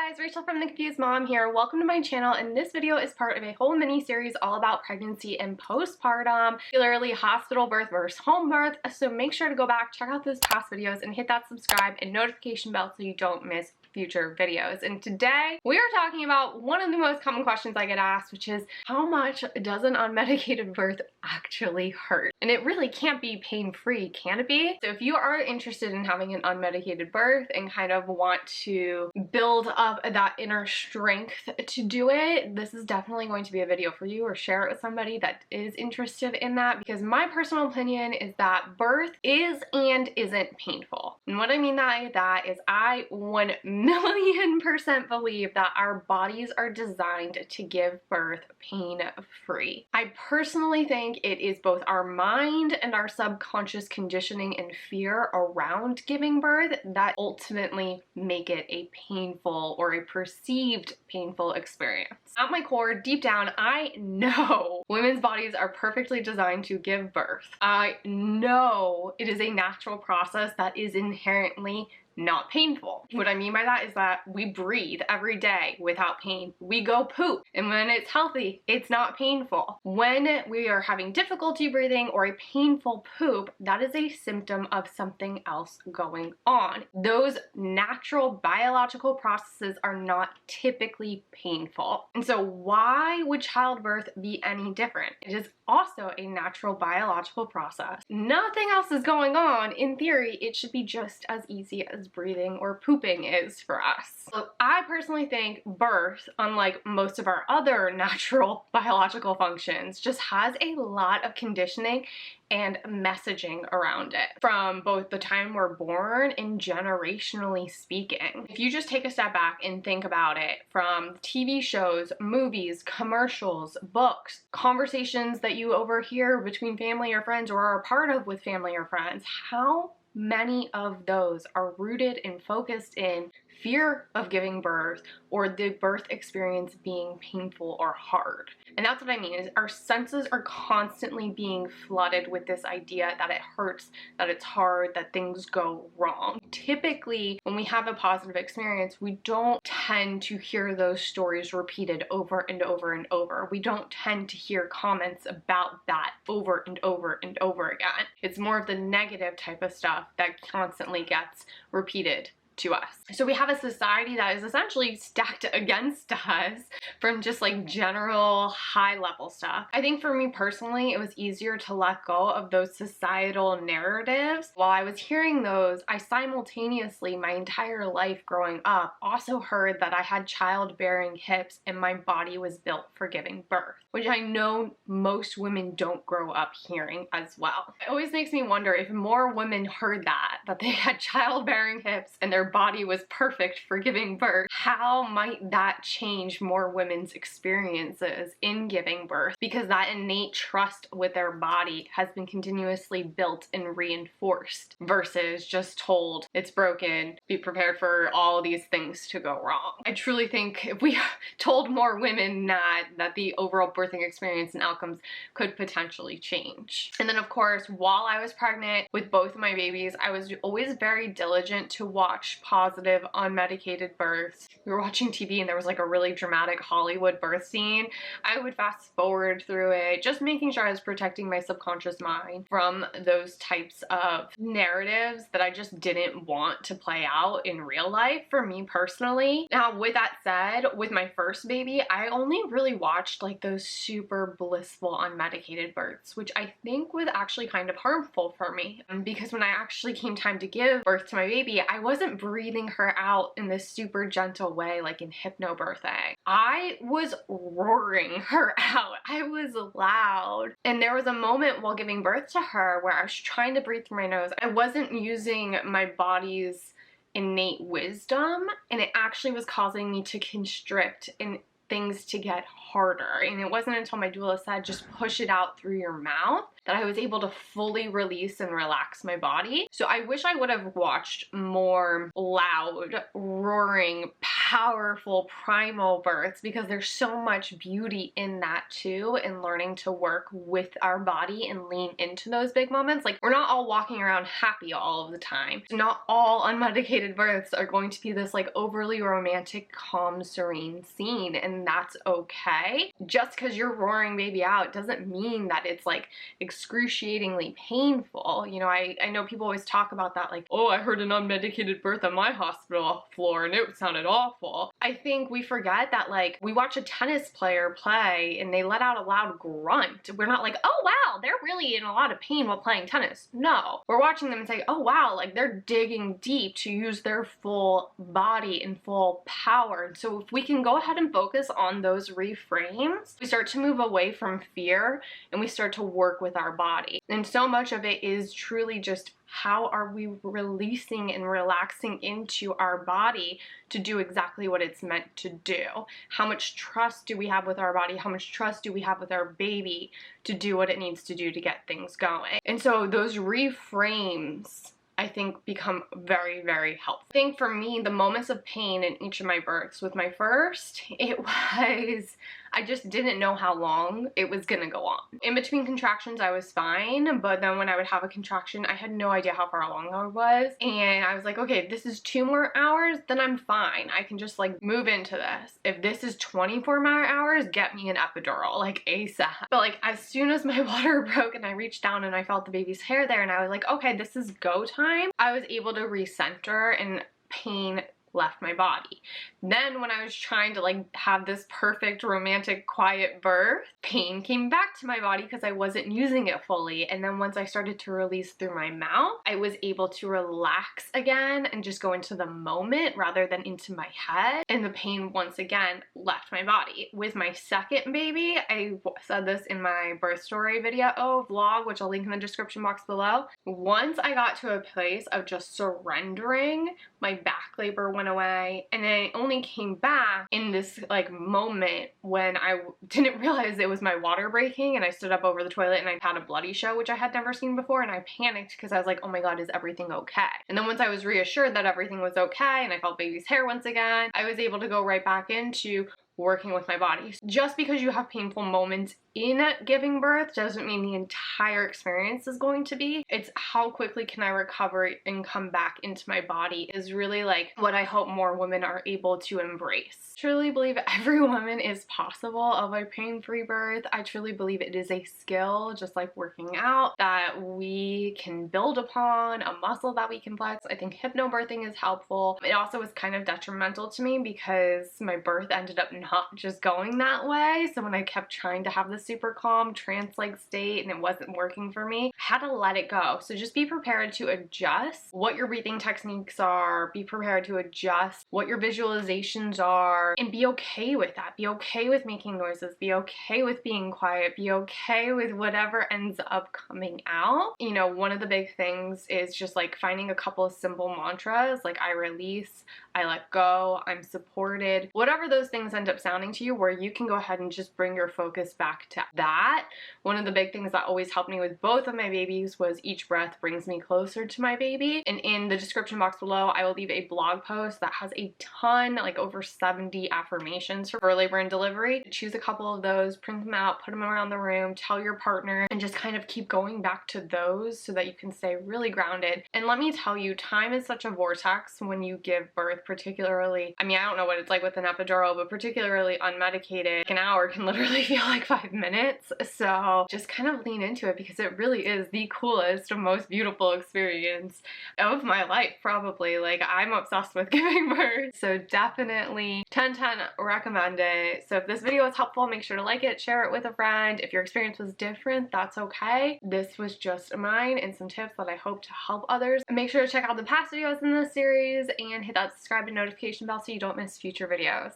guys, Rachel from The Confused Mom here. Welcome to my channel, and this video is part of a whole mini-series all about pregnancy and postpartum, particularly hospital birth versus home birth. So make sure to go back, check out those past videos, and hit that subscribe and notification bell so you don't miss future videos. And today we are talking about one of the most common questions I get asked, which is how much does an unmedicated birth actually hurt? And it really can't be pain-free, can it be? So if you are interested in having an unmedicated birth and kind of want to build up that inner strength to do it, this is definitely going to be a video for you, or share it with somebody that is interested in that, because my personal opinion is that birth is and isn't painful. And what I mean by that is I 1,000,000% believe that our bodies are designed to give birth pain-free. I personally think it is both our mind and our subconscious conditioning and fear around giving birth that ultimately make it a painful or a perceived painful experience. At my core, deep down, I know women's bodies are perfectly designed to give birth. I know it is a natural process that is inherently not painful. What I mean by that is that we breathe every day without pain. We go poop, and when it's healthy, it's not painful. When we are having difficulty breathing or a painful poop, that is a symptom of something else going on. Those natural biological processes are not typically painful. And so why would childbirth be any different? It is also a natural biological process. Nothing else is going on. In theory, it should be just as easy as breathing or pooping is for us. So I personally think birth, unlike most of our other natural biological functions, just has a lot of conditioning and messaging around it from both the time we're born and generationally speaking. If you just take a step back and think about it, from TV shows, movies, commercials, books, conversations that you overhear between family or friends or are a part of with family or friends, how many of those are rooted and focused in fear of giving birth or the birth experience being painful or hard. And that's what I mean, is our senses are constantly being flooded with this idea that it hurts, that it's hard, that things go wrong. Typically, when we have a positive experience, we don't tend to hear those stories repeated over and over and over. We don't tend to hear comments about that over and over and over again. It's more of the negative type of stuff that constantly gets repeated to us. So we have a society that is essentially stacked against us from just like general high level stuff. I think for me personally, it was easier to let go of those societal narratives. While I was hearing those, I simultaneously, my entire life growing up, also heard that I had childbearing hips and my body was built for giving birth, which I know most women don't grow up hearing as well. It always makes me wonder if more women heard that they had childbearing hips and their body was perfect for giving birth, how might that change more women's experiences in giving birth? Because that innate trust with their body has been continuously built and reinforced versus just told it's broken, be prepared for all these things to go wrong. I truly think if we told more women that the overall birthing experience and outcomes could potentially change. And then of course, while I was pregnant with both of my babies, I was always very diligent to watch positive unmedicated births. We were watching TV and there was like a really dramatic Hollywood birth scene. I would fast forward through it, just making sure I was protecting my subconscious mind from those types of narratives that I just didn't want to play out in real life for me personally. Now, with that said, with my first baby, I only really watched like those super blissful unmedicated births, which I think was actually kind of harmful for me, because when I actually came time to give birth to my baby, I wasn't breathing her out in this super gentle way like in hypnobirthing. I was roaring her out. I was loud. And there was a moment while giving birth to her where I was trying to breathe through my nose. I wasn't using my body's innate wisdom, and it actually was causing me to constrict and things to get harder. And it wasn't until my doula said, just push it out through your mouth, that I was able to fully release and relax my body. So I wish I would have watched more loud, roaring, powerful primal births, because there's so much beauty in that too, in learning to work with our body and lean into those big moments. Like, we're not all walking around happy all of the time. Not all unmedicated births are going to be this like overly romantic, calm, serene scene, and that's okay. Just because you're roaring baby out doesn't mean that it's like excruciatingly painful. You know, I know people always talk about that, like, oh, I heard an unmedicated birth on my hospital floor and it sounded awful. I think we forget that, like, we watch a tennis player play and they let out a loud grunt. We're not like, oh wow, they're really in a lot of pain while playing tennis. No, we're watching them and say, oh wow, like they're digging deep to use their full body and full power. And so if we can go ahead and focus on those reframes, we start to move away from fear and we start to work with our body. And so much of it is truly just, how are we releasing and relaxing into our body to do exactly what it's meant to do? How much trust do we have with our body? How much trust do we have with our baby to do what it needs to do to get things going? And so those reframes, I think, become very, very helpful. I think for me, the moments of pain in each of my births, with my first, it was, I just didn't know how long it was gonna go on. In between contractions, I was fine, but then when I would have a contraction, I had no idea how far along I was. And I was like, okay, if this is 2 more hours, then I'm fine. I can just like move into this. If this is 24 more hours, get me an epidural, like ASAP. But like, as soon as my water broke and I reached down and I felt the baby's hair there and I was like, okay, this is go time, I was able to recenter and pain left my body. Then when I was trying to like have this perfect romantic quiet birth, pain came back to my body because I wasn't using it fully. And then once I started to release through my mouth, I was able to relax again and just go into the moment rather than into my head. And the pain once again left my body. With my second baby, I said this in my birth story video vlog, which I'll link in the description box below. Once I got to a place of just surrendering, my back labor went away, and then it only came back in this like moment when I didn't realize it was my water breaking, and I stood up over the toilet and I had a bloody show, which I had never seen before, and I panicked because I was like, oh my god, is everything okay? And then once I was reassured that everything was okay and I felt baby's hair once again, I was able to go right back into working with my body. Just because you have painful moments in giving birth doesn't mean the entire experience is going to be. It's how quickly can I recover and come back into my body is really like what I hope more women are able to embrace. Truly believe every woman is possible of a pain-free birth. I truly believe it is a skill, just like working out, that we can build upon, a muscle that we can flex. I think hypnobirthing is helpful. It also was kind of detrimental to me because my birth ended up not just going that way. So when I kept trying to have the super calm trance-like state and it wasn't working for me, I had to let it go. So just be prepared to adjust what your breathing techniques are, be prepared to adjust what your visualizations are, and be okay with that. Be okay with making noises, be okay with being quiet, be okay with whatever ends up coming out. You know, one of the big things is just like finding a couple of simple mantras, like I release, I let go, I'm supported, whatever those things end up sounding to you, where you can go ahead and just bring your focus back to that. One of the big things that always helped me with both of my babies was each breath brings me closer to my baby. And in the description box below, I will leave a blog post that has a ton, like over 70 affirmations for labor and delivery. Choose a couple of those, print them out, put them around the room, tell your partner, and just kind of keep going back to those so that you can stay really grounded. And let me tell you, time is such a vortex when you give birth, particularly, I mean, I don't know what it's like with an epidural, but particularly unmedicated, an hour can literally feel like 5 minutes. So just kind of lean into it because it really is the coolest and most beautiful experience of my life, probably. Like, I'm obsessed with giving birth. So definitely 10/10 recommend it. So if this video was helpful, make sure to like it, share it with a friend. If your experience was different, that's okay. This was just mine and some tips that I hope to help others. And make sure to check out the past videos in this series and hit that subscribe and notification bell so you don't miss future videos.